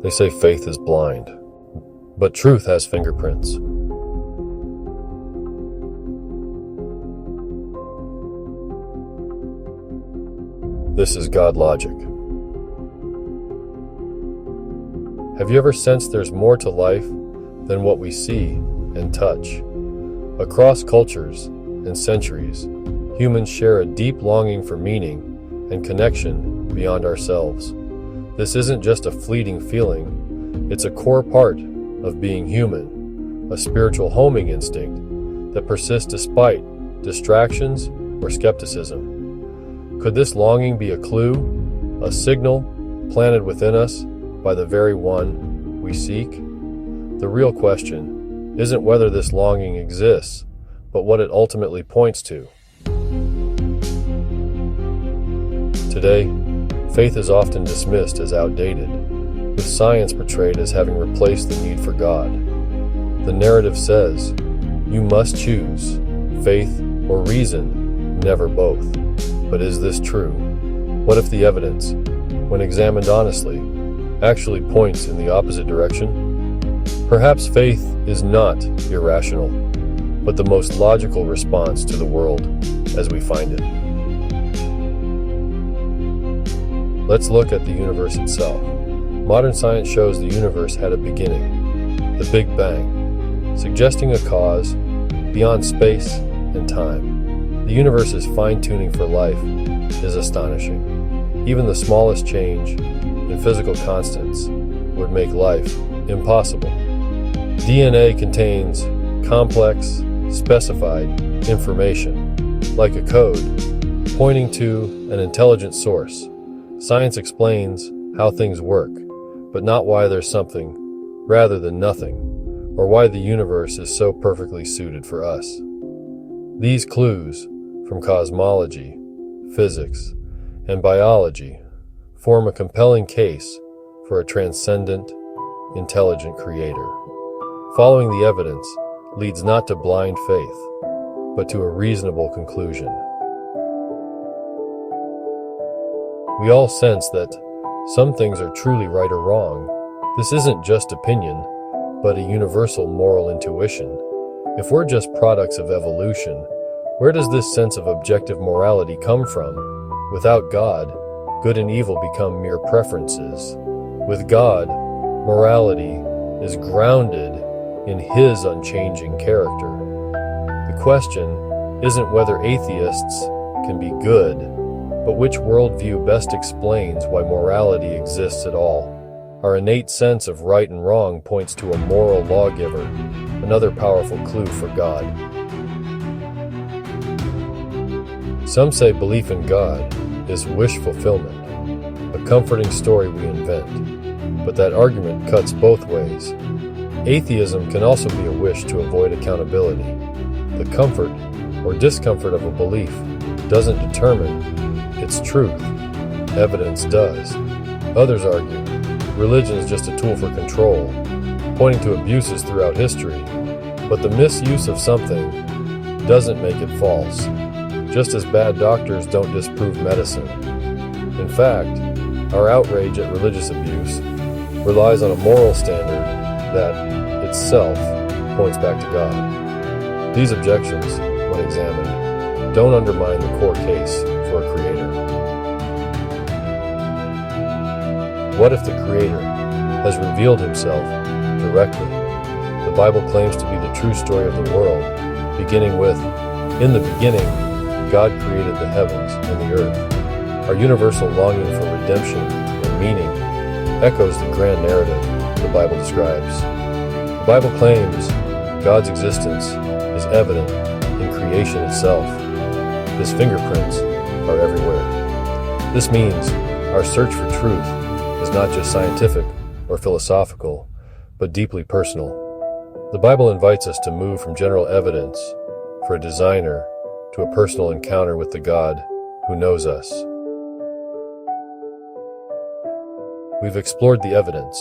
They say faith is blind, but truth has fingerprints. This is GodLogik. Have you ever sensed there's more to life than what we see and touch? Across cultures and centuries, humans share a deep longing for meaning and connection beyond ourselves. This isn't just a fleeting feeling, it's a core part of being human, a spiritual homing instinct that persists despite distractions or skepticism. Could this longing be a clue, a signal planted within us by the very one we seek? The real question isn't whether this longing exists, but what it ultimately points to. Today, faith is often dismissed as outdated, with science portrayed as having replaced the need for God. The narrative says, you must choose faith or reason, never both. But is this true? What if the evidence, when examined honestly, actually points in the opposite direction? Perhaps faith is not irrational, but the most logical response to the world as we find it. Let's look at the universe itself. Modern science shows the universe had a beginning, the Big Bang, suggesting a cause beyond space and time. The universe's fine-tuning for life is astonishing. Even the smallest change in physical constants would make life impossible. DNA contains complex, specified information, like a code, pointing to an intelligent source. Science explains how things work, but not why there's something rather than nothing, or why the universe is so perfectly suited for us. These clues from cosmology, physics, and biology form a compelling case for a transcendent, intelligent creator. Following the evidence leads not to blind faith, but to a reasonable conclusion. We all sense that some things are truly right or wrong. This isn't just opinion, but a universal moral intuition. If we're just products of evolution, where does this sense of objective morality come from? Without God, good and evil become mere preferences. With God, morality is grounded in His unchanging character. The question isn't whether atheists can be good, but which worldview best explains why morality exists at all. Our innate sense of right and wrong points to a moral lawgiver, another powerful clue for God. Some say belief in God is wish fulfillment, a comforting story we invent. But that argument cuts both ways. Atheism can also be a wish to avoid accountability. The comfort or discomfort of a belief doesn't determine its truth. Evidence does. Others argue religion is just a tool for control, pointing to abuses throughout history. But the misuse of something doesn't make it false. Just as bad doctors don't disprove medicine. In fact, our outrage at religious abuse relies on a moral standard that itself points back to God. These objections, when examined, don't undermine the core case for a creator. What if the creator has revealed himself directly? The Bible claims to be the true story of the world, beginning with, in the beginning, God created the heavens and the earth. Our universal longing for redemption and meaning echoes the grand narrative the Bible describes. The Bible claims God's existence is evident in creation itself. His fingerprints are everywhere. This means our search for truth is not just scientific or philosophical, but deeply personal. The Bible invites us to move from general evidence for a designer to a personal encounter with the God who knows us. We've explored the evidence,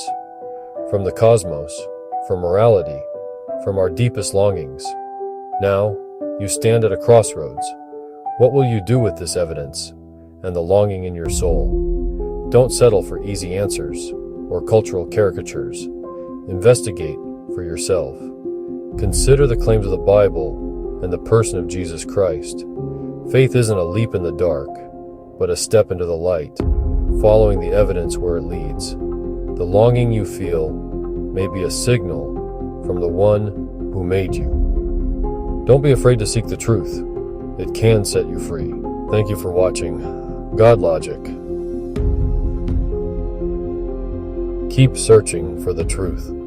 from the cosmos, from morality, from our deepest longings. Now, you stand at a crossroads. What will you do with this evidence and the longing in your soul? Don't settle for easy answers. or cultural caricatures. Investigate for yourself. Consider the claims of the Bible and the person of Jesus Christ. Faith isn't a leap in the dark, but a step into the light, following the evidence where it leads. The longing you feel may be a signal from the one who made you. Don't be afraid to seek the truth. It can set you free. Thank you for watching GodLogik. Keep searching for the truth.